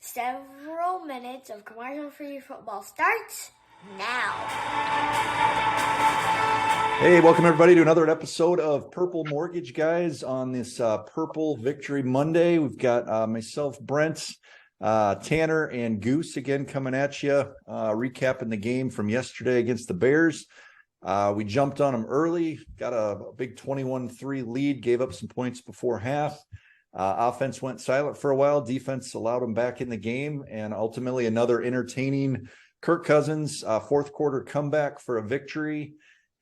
Several minutes of commercial-free football starts now. Hey, welcome everybody to another episode of Purple Mortgage Guys on this Purple Victory Monday. We've got myself, Brent, Tanner, and Goose again coming at you, recapping the game from yesterday against the Bears. We jumped on them early, got a big 21-3 lead, gave up some points before half. Offense went silent for a while. Defense allowed them back in the game, and ultimately another entertaining Kirk Cousins fourth quarter comeback for a victory,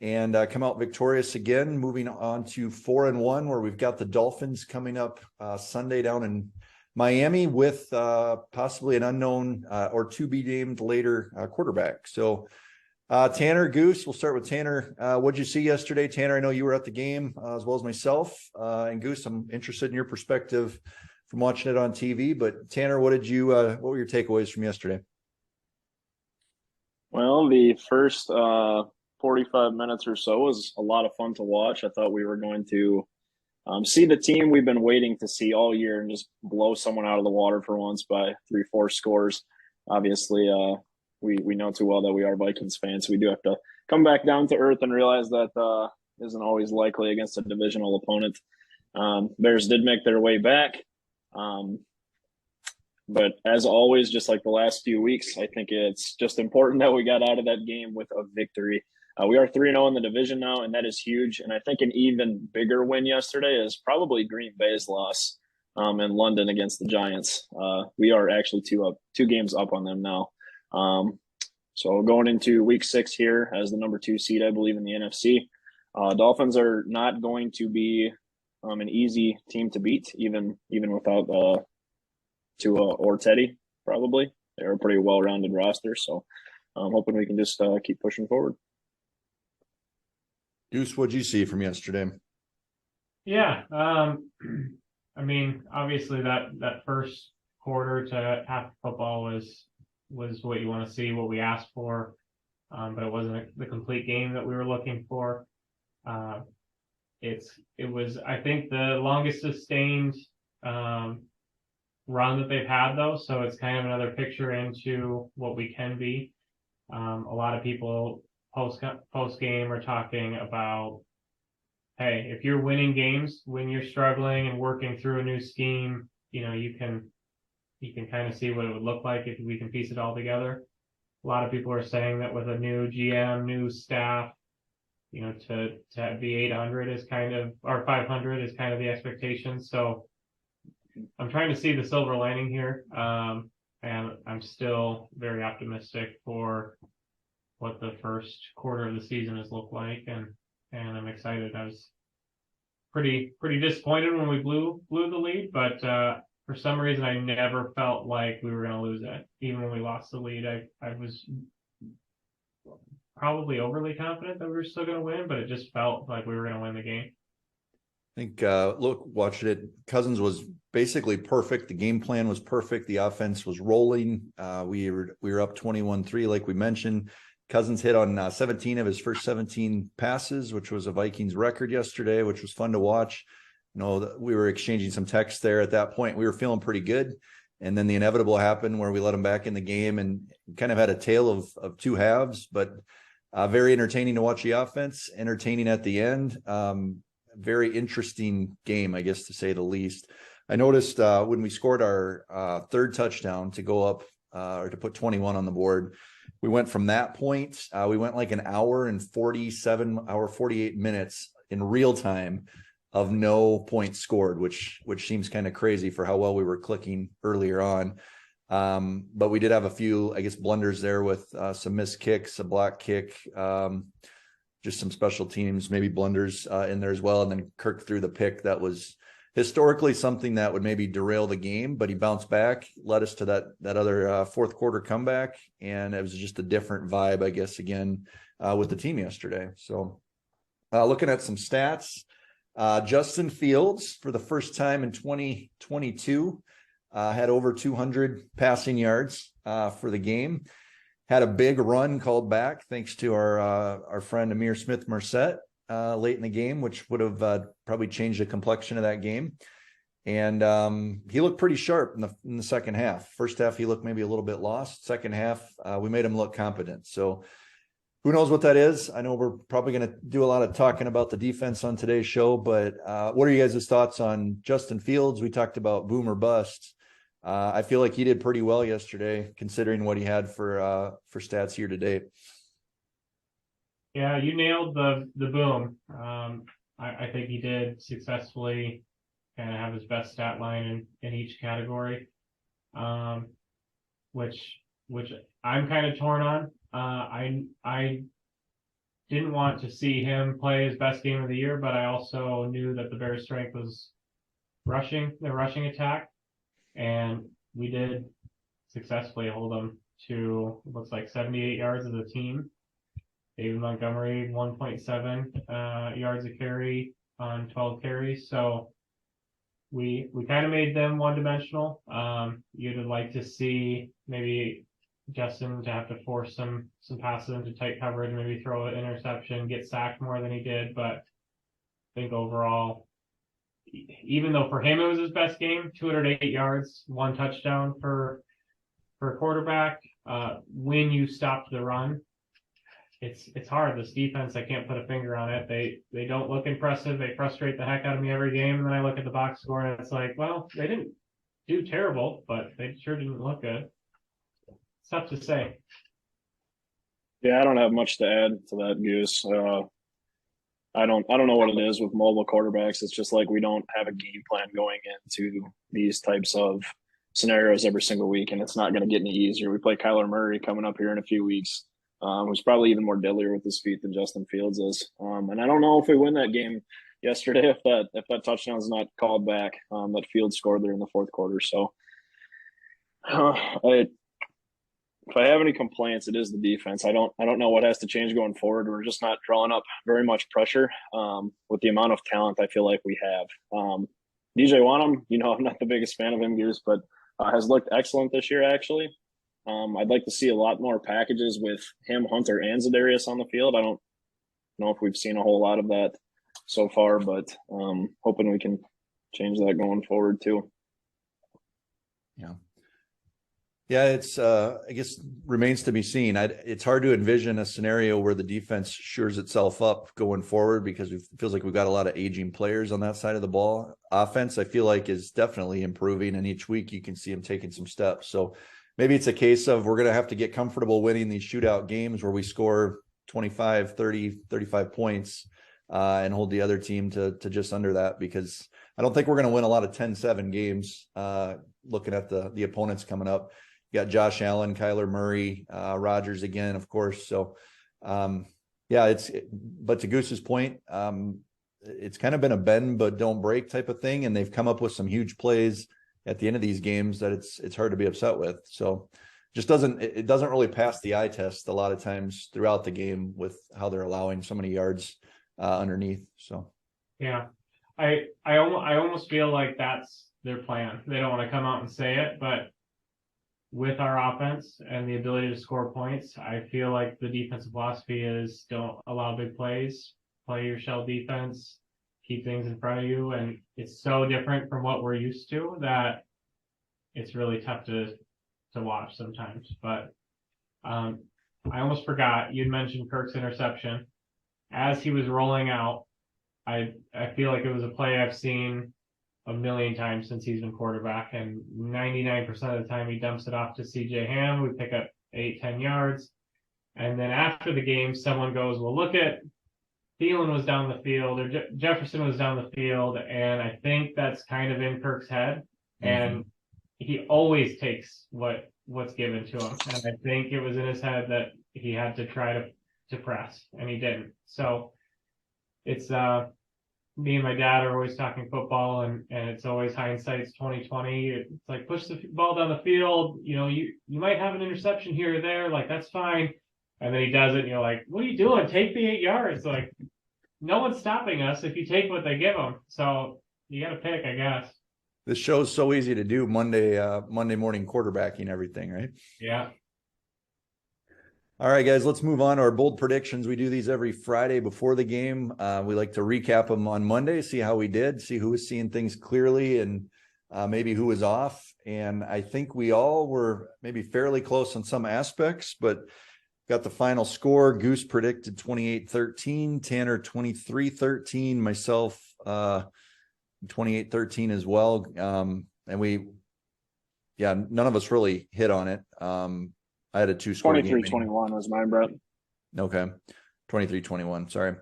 and come out victorious again, moving on to 4-1, where we've got the Dolphins coming up Sunday down in Miami with possibly an unknown or to be named later quarterback. So Tanner, Goose, we'll start with Tanner. What'd you see yesterday? Tanner, I know you were at the game as well as myself. And Goose, I'm interested in your perspective from watching it on TV. But Tanner, what were your takeaways from yesterday? Well, the first 45 minutes or so was a lot of fun to watch. I thought we were going to see the team we've been waiting to see all year and just blow someone out of the water for once by 3-4 scores. Obviously, we know too well that we are Vikings fans. So we do have to come back down to earth and realize that isn't always likely against a divisional opponent. Bears did make their way back. But as always, just like the last few weeks, I think it's just important that we got out of that game with a victory. We are 3-0 in the division now, and that is huge. And I think an even bigger win yesterday is probably Green Bay's loss in London against the Giants. We are actually two games up on them now. So going into week 6 here as the number 2 seed, I believe, in the NFC, Dolphins are not going to be an easy team to beat, even without Tua or Teddy. Probably they're a pretty well-rounded roster, so I'm hoping we can just keep pushing forward. Goose, what'd you see from yesterday? Yeah, I mean, obviously that first quarter to half football was what you want to see, what we asked for, but it wasn't the complete game that we were looking for. It was, I think, the longest sustained run that they've had, though, so it's kind of another picture into what we can be. A lot of people post game are talking about, hey, if you're winning games when you're struggling and working through a new scheme, you can kind of see what it would look like if we can piece it all together. A lot of people are saying that with a new GM, new staff, to be 800 is kind of, or 500 is kind of the expectation. So I'm trying to see the silver lining here. And I'm still very optimistic for what the first quarter of the season has looked like. And I'm excited. I was pretty disappointed when we blew the lead, but, for some reason, I never felt like we were going to lose it. Even when we lost the lead, I was probably overly confident that we were still going to win, but it just felt like we were going to win the game. I think, watching it, Cousins was basically perfect. The game plan was perfect. The offense was rolling. We were up 21-3, like we mentioned. Cousins hit on 17 of his first 17 passes, which was a Vikings record yesterday, which was fun to watch. We were exchanging some texts there at that point. We were feeling pretty good. And then the inevitable happened where we let them back in the game and kind of had a tale of two halves, but very entertaining to watch the offense, entertaining at the end. Very interesting game, I guess, to say the least. I noticed when we scored our third touchdown to go up or to put 21 on the board, we went from that point, we went like an hour and 48 minutes in real time of no points scored, which seems kind of crazy for how well we were clicking earlier on. But we did have a few, I guess, blunders there with some missed kicks, a block kick, just some special teams, maybe blunders in there as well. And then Kirk threw the pick that was historically something that would maybe derail the game, but he bounced back, led us to that other fourth quarter comeback. And it was just a different vibe, I guess, again, with the team yesterday. So looking at some stats, Justin Fields, for the first time in 2022, had over 200 passing yards for the game. Had a big run called back thanks to our friend Amir Smith-Marset late in the game, which would have probably changed the complexion of that game. And he looked pretty sharp in the second half. First half, he looked maybe a little bit lost. Second half, we made him look competent. So who knows what that is? I know we're probably going to do a lot of talking about the defense on today's show, but what are you guys' thoughts on Justin Fields? We talked about boom or bust. I feel like he did pretty well yesterday, considering what he had for stats here to date. Yeah, you nailed the boom. I think he did successfully kind of have his best stat line in each category, which I'm kind of torn on. I didn't want to see him play his best game of the year, but I also knew that the Bears' strength was the rushing attack, and we did successfully hold them to, it looks like 78 yards as a team. David Montgomery, 1.7 yards a carry on 12 carries. So we kind of made them one-dimensional. You'd like to see maybe Justin to have to force some passes into tight coverage, maybe throw an interception, get sacked more than he did. But I think overall, even though for him it was his best game, 208 yards, 1 touchdown for a quarterback. When you stopped the run, it's hard. This defense, I can't put a finger on it. They don't look impressive. They frustrate the heck out of me every game. And then I look at the box score and it's like, well, they didn't do terrible, but they sure didn't look good. It's tough to say. Yeah, I don't have much to add to that, Goose. I don't know what it is with mobile quarterbacks. It's just like we don't have a game plan going into these types of scenarios every single week, and it's not going to get any easier. We play Kyler Murray coming up here in a few weeks, who's probably even more deadlier with his feet than Justin Fields is. And I don't know if we win that game yesterday if that touchdown is not called back that Fields scored there in the fourth quarter. So if I have any complaints, it is the defense. I don't know what has to change going forward. We're just not drawing up very much pressure with the amount of talent I feel like we have. DJ Wanham, I'm not the biggest fan of him, Goose, but has looked excellent this year, actually. I'd like to see a lot more packages with him, Hunter, and Za'Darius on the field. I don't know if we've seen a whole lot of that so far, but hoping we can change that going forward too. Yeah, it's I guess remains to be seen. It's hard to envision a scenario where the defense shores itself up going forward because it feels like we've got a lot of aging players on that side of the ball. Offense, I feel like, is definitely improving, and each week you can see them taking some steps. So maybe it's a case of we're going to have to get comfortable winning these shootout games where we score 25, 30, 35 points and hold the other team to just under that, because I don't think we're going to win a lot of 10-7 games looking at the opponents coming up. You got Josh Allen, Kyler Murray, Rodgers again, of course. So, but to Goose's point, it's kind of been a bend but don't break type of thing, and they've come up with some huge plays at the end of these games that it's hard to be upset with. So, it doesn't really pass the eye test a lot of times throughout the game with how they're allowing so many yards underneath. So, yeah, I almost feel like that's their plan. They don't want to come out and say it, but with our offense and the ability to score points, I feel like the defensive philosophy is don't allow big plays, play your shell defense, keep things in front of you. And it's so different from what we're used to that it's really tough to watch sometimes. But I almost forgot, you'd mentioned Kirk's interception. As he was rolling out, I feel like it was a play I've seen a million times since he's been quarterback, and 99% of the time he dumps it off to CJ Ham. We pick up 8-10 yards. And then after the game, someone goes, well, look at Thielen was down the field, or Jefferson was down the field. And I think that's kind of in Kirk's head. Mm-hmm. And he always takes what's given to him. And I think it was in his head that he had to try to press, and he didn't. So it's, me and my dad are always talking football, and it's always hindsight's 2020. It's like, push the ball down the field. You might have an interception here or there. Like, that's fine. And then he does it, and you're like, what are you doing? Take the 8 yards. Like, no one's stopping us if you take what they give them. So you got to pick, I guess. This show's so easy to do Monday morning quarterbacking everything, right? Yeah. All right, guys, let's move on to our bold predictions. We do these every Friday before the game. We like to recap them on Monday, see how we did, see who was seeing things clearly and maybe who was off. And I think we all were maybe fairly close on some aspects, but got the final score. Goose predicted 28-13, Tanner 23-13, myself 28-13 as well. And none of us really hit on it. I had a 2-score game. 23-21 was mine, Brent. Okay. 23-21. Sorry.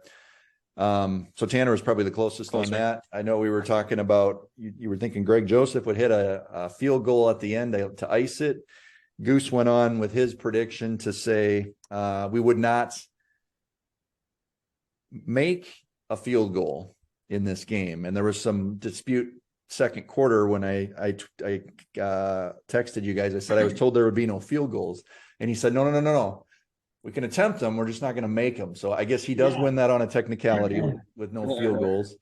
So Tanner was probably the closest on that. I know we were talking about, you were thinking Greg Joseph would hit a field goal at the end to ice it. Goose went on with his prediction to say we would not make a field goal in this game. And there was some dispute second quarter when I texted you guys. I said I was told there would be no field goals. And he said, no. We can attempt them. We're just not going to make them. So I guess he does win that on a technicality with no field goals.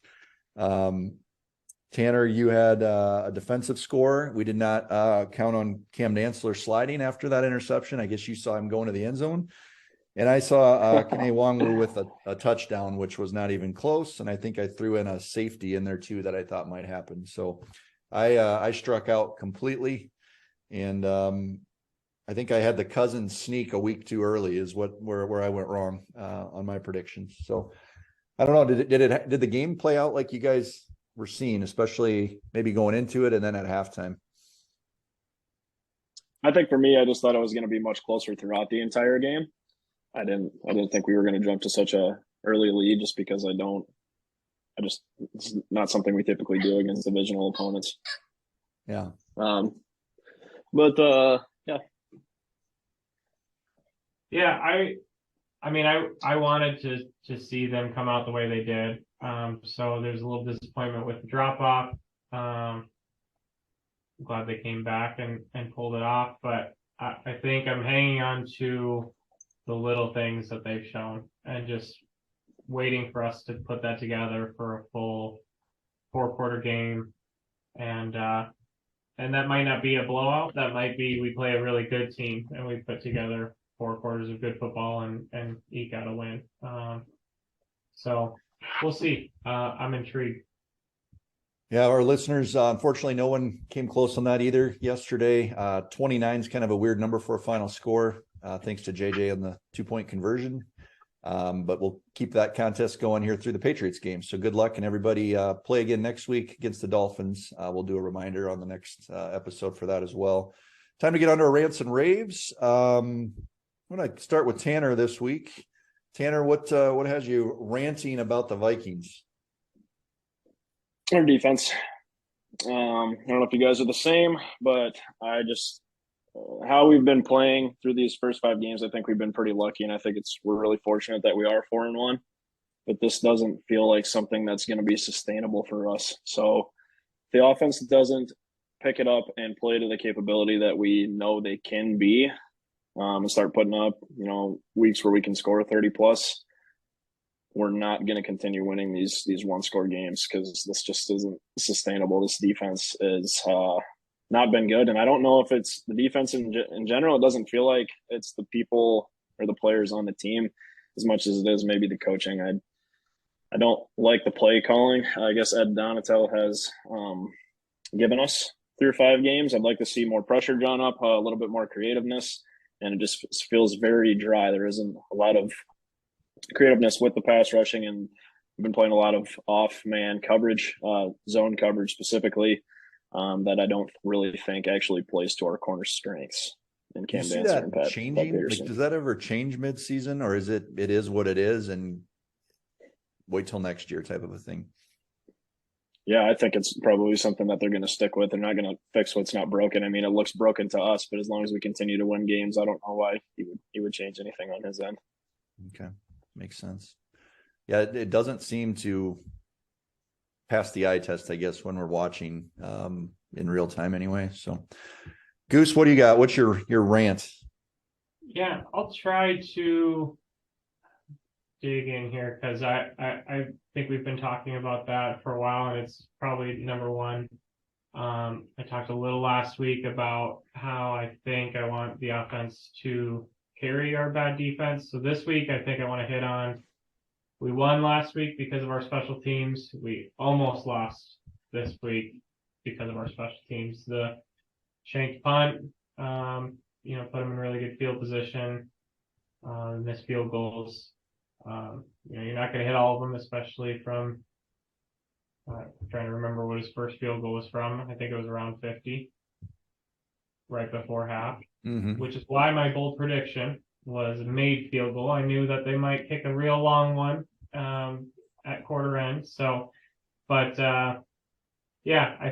Tanner, you had a defensive score. We did not count on Cam Dantzler sliding after that interception. I guess you saw him going to the end zone. And I saw Kene Wangwu with a touchdown, which was not even close. And I think I threw in a safety in there too that I thought might happen. So I struck out completely. And I think I had the Cousins sneak a week too early is where I went wrong on my predictions. So I don't know. Did the game play out like you guys were seeing, especially maybe going into it and then at halftime? I think for me, I just thought it was going to be much closer throughout the entire game. I didn't think we were going to jump to such a early lead just because it's not something we typically do against divisional opponents. Yeah. Yeah. I mean, I wanted to see them come out the way they did. So there's a little disappointment with the drop off. I'm glad they came back and pulled it off, but I think I'm hanging on to the little things that they've shown and just waiting for us to put that together for a full 4-quarter game. And that might not be a blowout. That might be we play a really good team and we put together 4 quarters of good football and eke out a win. So we'll see. I'm intrigued. Yeah, our listeners, unfortunately, no one came close on that either yesterday. 29 is kind of a weird number for a final score, thanks to JJ on the 2-point conversion. But we'll keep that contest going here through the Patriots game. So good luck, and everybody play again next week against the Dolphins. We'll do a reminder on the next episode for that as well. Time to get on to our rants and raves. I'm going to start with Tanner this week. Tanner, what has you ranting about the Vikings? Our defense. I don't know if you guys are the same, but I just how we've been playing through these first 5 games, I think we've been pretty lucky, and I think we're really fortunate that we are 4-1. But this doesn't feel like something that's going to be sustainable for us. So if the offense doesn't pick it up and play to the capability that we know they can be, and start putting up, weeks where we can score 30 plus, we're not going to continue winning these 1-score games because this just isn't sustainable. This defense is not been good, and I don't know if it's the defense in general. It doesn't feel like it's the people or the players on the team as much as it is maybe the coaching. I don't like the play calling. I guess Ed Donatel has given us 3 or 5 games. I'd like to see more pressure drawn up, a little bit more creativeness, and it just feels very dry. There isn't a lot of creativeness with the pass rushing, and we've been playing a lot of off-man coverage, zone coverage specifically, that I don't really think actually plays to our corner strengths. And Cam Dantzler and Pat changing? Like, does that ever change mid-season, or is it is what it is, and wait till next year type of a thing? Yeah, I think it's probably something that they're going to stick with. They're not going to fix what's not broken. I mean, it looks broken to us, but as long as we continue to win games, I don't know why he would change anything on his end. Okay. Makes sense. Yeah, it doesn't seem to pass the eye test, I guess, when we're watching in real time anyway. So, Goose, what do you got? What's your rant? Yeah, I'll try to dig in here because I think we've been talking about that for a while, and it's probably number one. I talked a little last week about how I think I want the offense to carry our bad defense. So this week, I think I want to hit on, we won last week because of our special teams. We almost lost this week. because of our special teams. The shanked punt, put them in really good field position. Missed field goals. You're not going to hit all of them, especially from. Trying to remember what his first field goal was from. I think it was around 50, right before half. Which is why my bold prediction was a made field goal. I knew that they might kick a real long one at quarter end. So, but I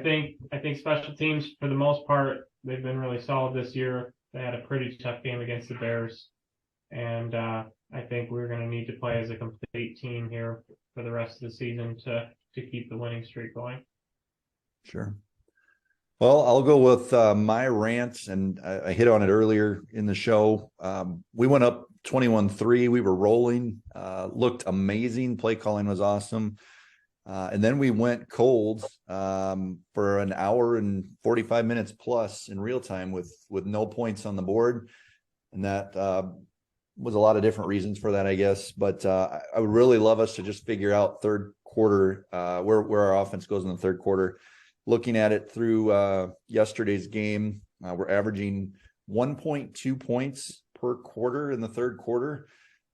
think special teams for the most part they've been really solid this year. They had a pretty tough game against the Bears, and I think we're going to need to play as a complete team here for the rest of the season to keep the winning streak going. Sure. Well, I'll go with my rants, and I hit on it earlier in the show. We went up 21-3. We were rolling, looked amazing. Play calling was awesome. And then we went cold for an hour and 45 minutes plus in real time with no points on the board. And that was a lot of different reasons for that, I guess. But I would really love us to just figure out third quarter, where our offense goes in the third quarter. Looking at it through yesterday's game, we're averaging 1.2 points per quarter in the third quarter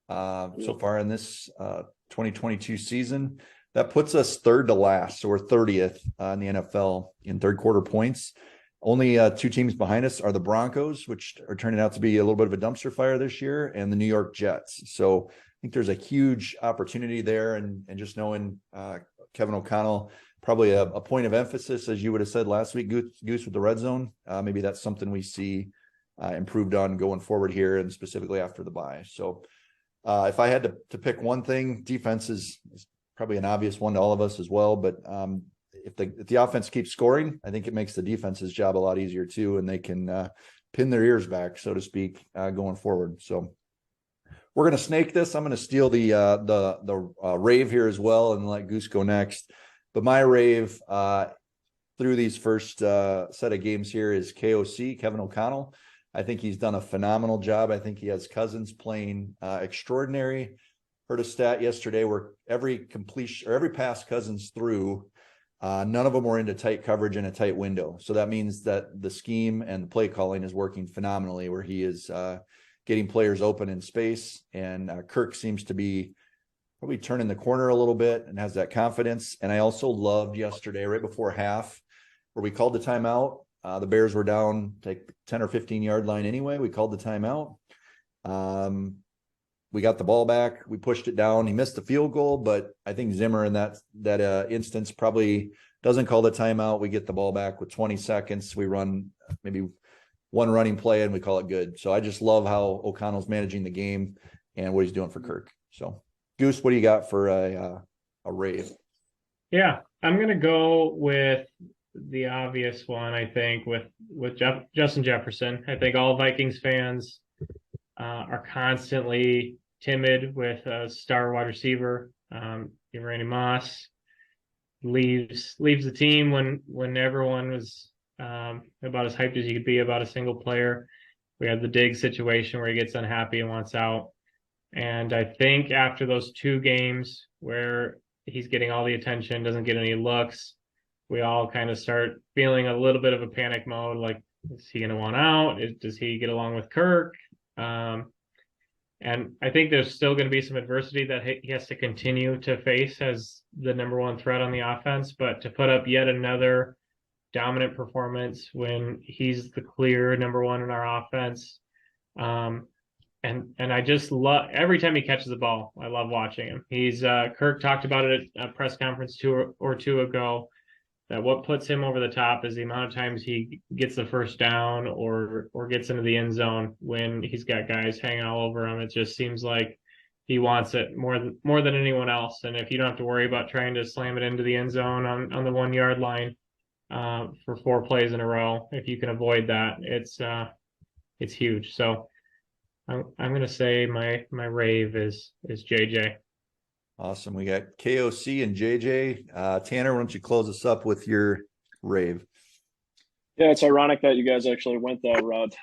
so far in this 2022 season. That puts us third to last, so we're 30th in the NFL in third quarter points. Only two teams behind us are the Broncos, which are turning out to be a little bit of a dumpster fire this year, and the New York Jets. So I think there's a huge opportunity there, and just knowing Kevin O'Connell, probably a point of emphasis, as you would have said last week, Goose with the red zone. Maybe that's something we see improved on going forward here, and specifically after the bye. So if I had to pick one thing, defense is probably an obvious one to all of us as well. But if the offense keeps scoring, I think it makes the defense's job a lot easier too, and they can pin their ears back, so to speak, going forward. So we're going to snake this. I'm going to steal the rave here as well and let Goose go next. But my rave through these first set of games here is KOC, Kevin O'Connell. I think he's done a phenomenal job. I think he has Cousins playing extraordinary. Heard a stat yesterday where every completion or every pass Cousins threw, none of them were into tight coverage in a tight window. So that means that the scheme and the play calling is working phenomenally, where he is getting players open in space. And Kirk seems to be probably turning the corner a little bit and has that confidence. And I also loved yesterday, right before half, where we called the timeout. The Bears were down like 10 or 15 yard line anyway. We called the timeout. We got the ball back. We pushed it down. He missed the field goal, but I think Zimmer in that instance probably doesn't call the timeout. We get the ball back with 20 seconds. We run maybe one running play and we call it good. So I just love how O'Connell's managing the game and what he's doing for Kirk. So Goose, what do you got for a rave? Yeah, I'm going to go with the obvious one, I think, with Justin Jefferson. I think all Vikings fans are constantly timid with a star wide receiver. Randy Moss leaves the team when everyone was about as hyped as you could be about a single player. We had the Diggs situation where he gets unhappy and wants out. And I think after those two games where he's getting all the attention, doesn't get any looks, we all kind of start feeling a little bit of a panic mode. Like, is he going to want out? Does he get along with Kirk? And I think there's still going to be some adversity that he has to continue to face as the number one threat on the offense. But to put up yet another dominant performance when he's the clear number one in our offense, and I just love every time he catches the ball. I love watching him. He's Kirk talked about it at a press conference two ago, that what puts him over the top is the amount of times he gets the first down or gets into the end zone when he's got guys hanging all over him. It just seems like he wants it more than anyone else. And if you don't have to worry about trying to slam it into the end zone on the 1 yard line for 4 plays in a row, if you can avoid that, it's huge. So I'm going to say my rave is JJ. Awesome. We got KOC and JJ. Tanner, why don't you close us up with your rave? Yeah, it's ironic that you guys actually went that route.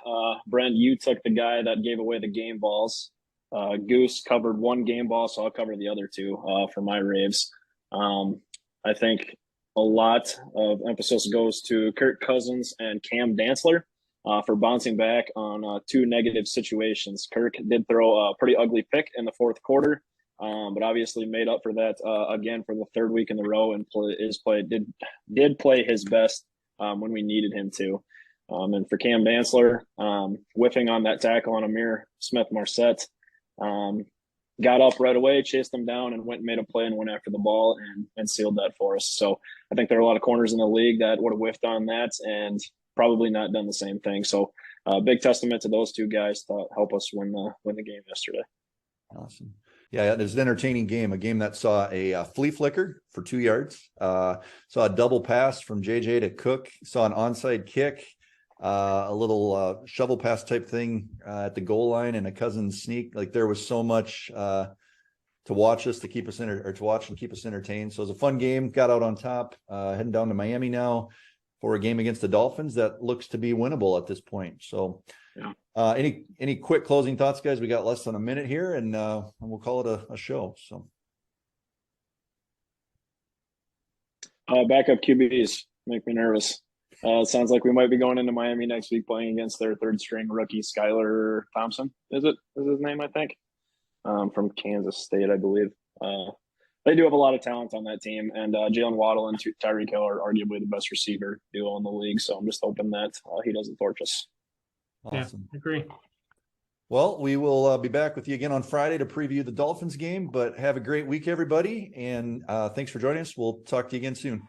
Brent, you took the guy that gave away the game balls. Goose covered 1 game ball, so I'll cover the other 2 for my raves. I think a lot of emphasis goes to Kirk Cousins and Cam Dantzler for bouncing back on two negative situations. Kirk did throw a pretty ugly pick in the fourth quarter, but obviously made up for that again for the third week in a row and did play his best when we needed him to. And for Cam Dantzler, whiffing on that tackle on Amir Smith-Marset, got up right away, chased them down, and went and made a play and went after the ball and sealed that for us. So I think there are a lot of corners in the league that would have whiffed on that and probably not done the same thing. So big testament to those two guys to help us win the game yesterday. Awesome. Yeah, it was an entertaining game, a game that saw a flea flicker for 2 yards, saw a double pass from JJ to Cook, saw an onside kick, a little shovel pass type thing at the goal line, and a Cousins sneak. Like, there was so much to watch us to keep us to watch and keep us entertained. So it was a fun game. Got out on top. Heading down to Miami now for a game against the Dolphins that looks to be winnable at this point. So, yeah. Any quick closing thoughts, guys? We got less than a minute here, and we'll call it a show. So, backup QBs make me nervous. It sounds like we might be going into Miami next week playing against their third string rookie, Skylar Thompson. Is his name, I think, from Kansas State, I believe. They do have a lot of talent on that team, and Jalen Waddle and Tyreek Hill are arguably the best receiver duo in the league. So I'm just hoping that he doesn't torch us. Awesome. Yeah, agree. Well, we will be back with you again on Friday to preview the Dolphins game, but have a great week, everybody. And thanks for joining us. We'll talk to you again soon.